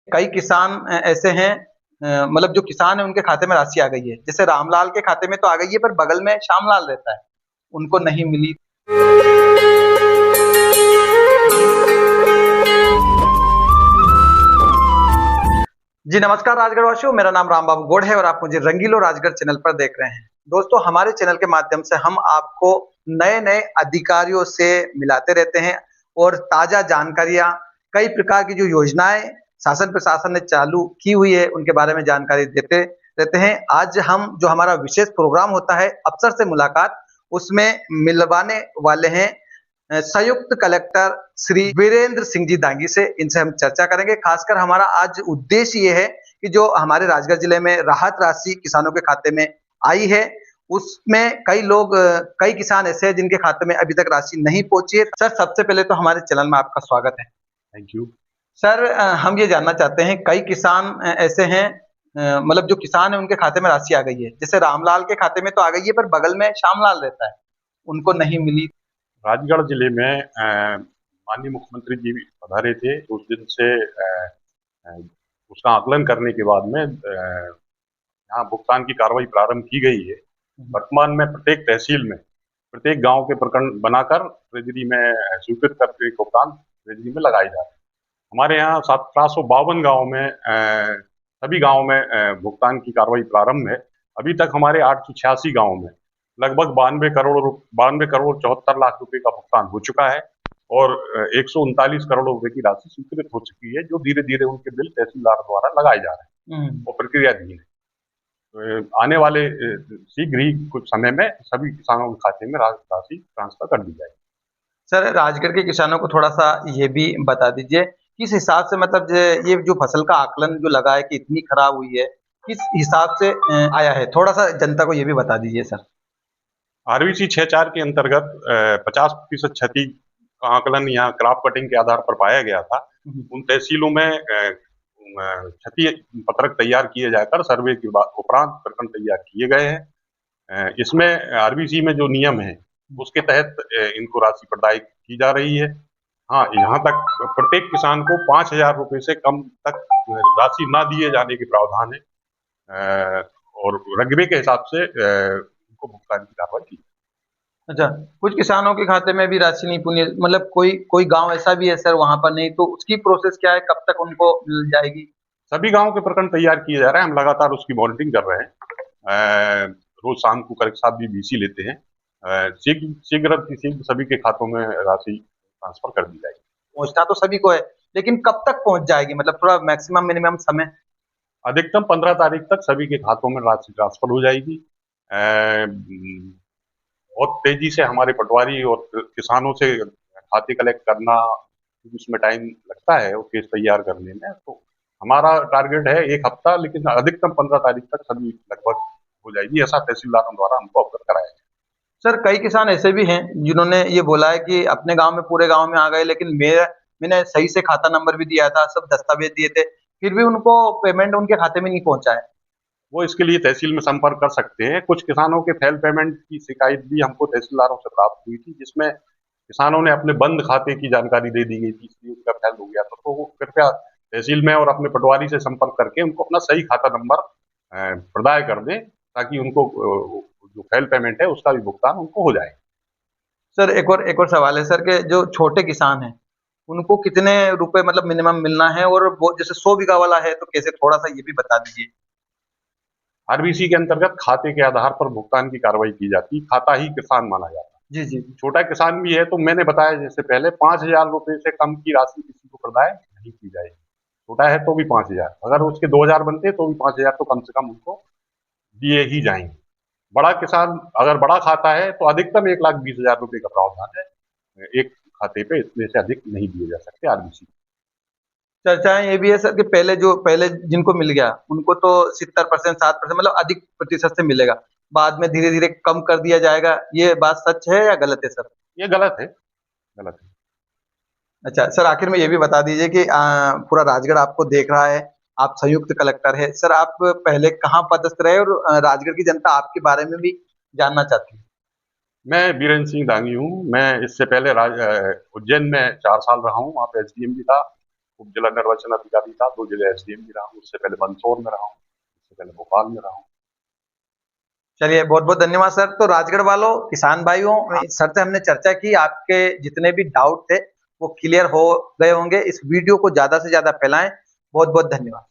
कई किसान ऐसे हैं, मतलब जो किसान है उनके खाते में राशि आ गई है। जैसे रामलाल के खाते में तो आ गई है, पर बगल में श्यामलाल रहता है, उनको नहीं मिली। जी नमस्कार राजगढ़ वासियों, मेरा नाम राम बाबू गौड़ है और आप मुझे रंगीलो राजगढ़ चैनल पर देख रहे हैं। दोस्तों, हमारे चैनल के माध्यम से हम आपको नए नए अधिकारियों से मिलाते रहते हैं और ताजा जानकारियां, कई प्रकार की जो योजनाएं शासन प्रशासन ने चालू की हुई है उनके बारे में जानकारी देते रहते हैं। आज हम जो हमारा विशेष प्रोग्राम होता है अफसर से मुलाकात, उसमें मिलवाने वाले हैं संयुक्त कलेक्टर श्री वीरेंद्र सिंह जी दांगी से। इनसे हम चर्चा करेंगे। खासकर हमारा आज उद्देश्य ये है कि जो हमारे राजगढ़ जिले में राहत राशि किसानों के खाते में आई है, उसमें कई लोग, कई किसान ऐसे हैं जिनके खाते में अभी तक राशि नहीं पहुंची है। सर, सबसे पहले तो हमारे चैनल में आपका स्वागत है। Thank you. सर, हम ये जानना चाहते हैं, कई किसान ऐसे हैं, मतलब जो किसान है उनके खाते में राशि आ गई है। जैसे रामलाल के खाते में तो आ गई है, पर बगल में श्यामलाल रहता है, उनको नहीं मिली। राजगढ़ जिले में माननीय मुख्यमंत्री जी पधारे थे। उस दिन से अ, उसका आकलन करने के बाद में यहाँ भुगतान की कार्रवाई प्रारंभ की गई है। वर्तमान में प्रत्येक तहसील में, प्रत्येक गांव के प्रखंड बनाकर ट्रेजरी में स्वीकृत करके भुगतान ट्रेजरी में लगाए जा रहे हैं। हमारे यहाँ 752 गाँव में सभी गाँव में भुगतान की कार्रवाई प्रारंभ है। अभी तक हमारे 886 गाँव में लगभग 92 करोड़ 74 लाख रुपए का भुगतान हो चुका है और 139 करोड़ रुपए की राशि स्वीकृत हो चुकी है, जो धीरे धीरे उनके बिल तहसीलदार द्वारा लगाए जा रहे हैं और प्रक्रियाधीन है। तो आने वाले शीघ्र ही कुछ समय में सभी किसानों के खाते में राशि ट्रांसफर कर दी जाएगी। सर, राजगढ़ के किसानों को थोड़ा-सा ये भी बता दीजिए, किस हिसाब से, मतलब ये जो फसल का आकलन जो लगा है कि इतनी खराब हुई है, किस हिसाब से आया है? थोड़ा-सा जनता को ये भी बता दीजिए सर। आरबीसी 6-4 के अंतर्गत 50% क्षति का आकलन यहाँ क्रॉप कटिंग के आधार पर पाया गया था। उन तहसीलों में क्षति पत्रक तैयार किए जाकर सर्वे के बाद उपरांत प्रखंड तैयार किए गए हैं। इसमें आरबीसी में जो नियम है उसके तहत इनको राशि प्रदाय की जा रही है। हाँ, यहाँ तक प्रत्येक किसान को 5,000 रुपए से कम तक राशि ना दिए जाने के प्रावधान है और रकबे के हिसाब से उनको भुगतान की कार्रवाई की। अच्छा, कुछ किसानों के खाते में भी राशि नहीं पुनी, मतलब कोई कोई गाँव ऐसा भी है सर वहाँ पर नहीं, तो उसकी प्रोसेस क्या है? कब तक उनको मिल जाएगी? सभी गाँव के प्रखंड तैयार किए जा रहे हैं। हम लगातार उसकी मॉनिटरिंग कर रहे हैं। रोज शाम को कलेक्टर साहब भी बीसी लेते हैं। शीघ्र सभी के खातों में राशि ट्रांसफर कर दी जाएगी। पहुँचना तो सभी को है, लेकिन कब तक पहुँच जाएगी? मतलब थोड़ा मैक्सिमम मिनिमम समय? अधिकतम 15 तारीख तक सभी के खातों में राशि ट्रांसफर हो जाएगी। बहुत तेजी से हमारे पटवारी और किसानों से खाते कलेक्ट करना, उसमें टाइम लगता है वो केस तैयार करने में। तो हमारा टारगेट है 1 हफ्ता, लेकिन अधिकतम 15 तारीख तक सभी लगभग हो जाएगी, ऐसा तहसीलदारों द्वारा हमको अवगत कराया गया। सर, कई किसान ऐसे भी हैं जिन्होंने ये बोला है कि अपने गाँव में, पूरे गाँव में आ गए, लेकिन मैंने सही से खाता नंबर भी दिया था, सब दस्तावेज दिए थे, फिर भी उनको पेमेंट उनके खाते में नहीं पहुँचा है। वो इसके लिए तहसील में संपर्क कर सकते हैं। कुछ किसानों के फेल पेमेंट की शिकायत भी हमको तहसीलदारों से प्राप्त हुई थी, जिसमें किसानों ने अपने बंद खाते की जानकारी दे दी गई थी, इसलिए उनका फेल हो गया था। तो वो कृपया तहसील में और अपने पटवारी से संपर्क करके उनको अपना सही खाता नंबर प्रदाय कर दें, ताकि उनको जो फेल पेमेंट है उसका भी भुगतान उनको हो जाए। सर, एक और सवाल है सर, कि जो छोटे किसान हैं, उनको कितने रुपए मतलब मिनिमम मिलना है? और वो जैसे 100 बीघा वाला है तो कैसे, थोड़ा-सा ये भी बता दीजिए। आरबीसी के अंतर्गत खाते के आधार पर भुगतान की कार्रवाई की जाती है। खाता ही किसान माना जाता है। जी, जी। छोटा किसान भी है तो मैंने बताया जैसे पहले, 5,000 रुपए से कम की राशि किसी को प्रदाय नहीं की जाएगी। छोटा है तो भी 5,000, अगर उसके 2,000 बनते तो भी 5,000 तो कम से कम उनको दिए ही जाएंगे। बड़ा किसान अगर बड़ा खाता है तो अधिकतम 1,20,000 रुपए का प्रावधान है। एक खाते पे इतने से अधिक नहीं दिए जा सकते आरबीसी। चर्चाएँ ये भी है सर कि पहले जिनको मिल गया, उनको तो 70%, 60%, मतलब अधिक प्रतिशत से मिलेगा। बाद में धीरे-धीरे कम कर दिया जाएगा। ये बात सच है या गलत है सर? ये गलत है, गलत है। अच्छा, सर आखिर में ये भी बता दीजिए कि पूरा राजगढ़ आपको देख रहा है, आप संयुक्त कलेक्टर हैं। सर, आप पहले कहाँ पदस्थ रहे, और राजगढ़ की जनता आपके बारे में भी जानना चाहती है। मैं वीरेंद्र सिंह दांगी हूँ। मैं इससे पहले उज्जैन में 4 साल रहा हूँ, वहाँ पे एसडीएम भी था। उप जिला निर्वाचन अधिकारी था, 2 जगह एसडीएम भी रहा हूँ, उससे पहले मंदसौर में रहा हूँ, उससे पहले भोपाल में रहा हूँ। चलिए बहुत बहुत धन्यवाद सर। तो राजगढ़ वालों, किसान भाइयों, सर से हमने चर्चा की, आपके जितने भी डाउट थे वो क्लियर हो गए होंगे। इस वीडियो को ज्यादा से ज्यादा फैलाएं। बहुत बहुत धन्यवाद।